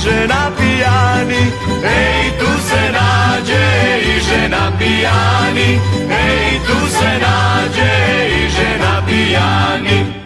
žena pijani. Ej, tu se nađe i žena pijani. Ej, tu se nađe i žena pijani.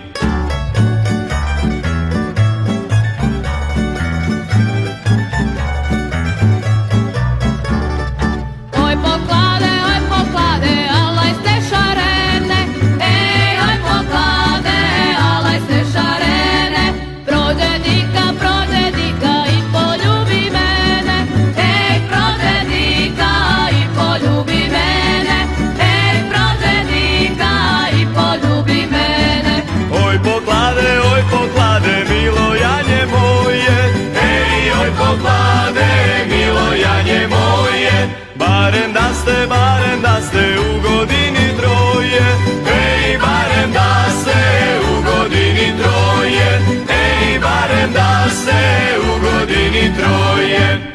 Barem da ste u godini troje. Ej, barem da ste u godini troje. Ej, barem da ste u godini troje.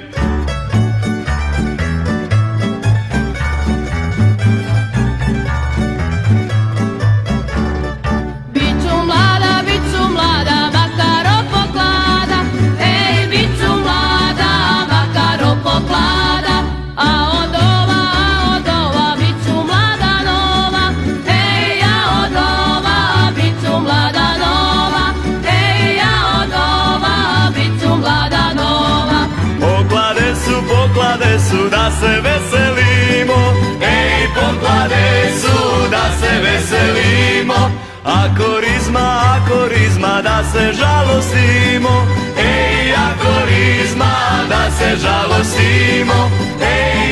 Poklade su da se veselimo. Ej, poklade su da se veselimo. Ako rizma da se žalostimo. Ej, ako rizma da se žalostimo. Ej,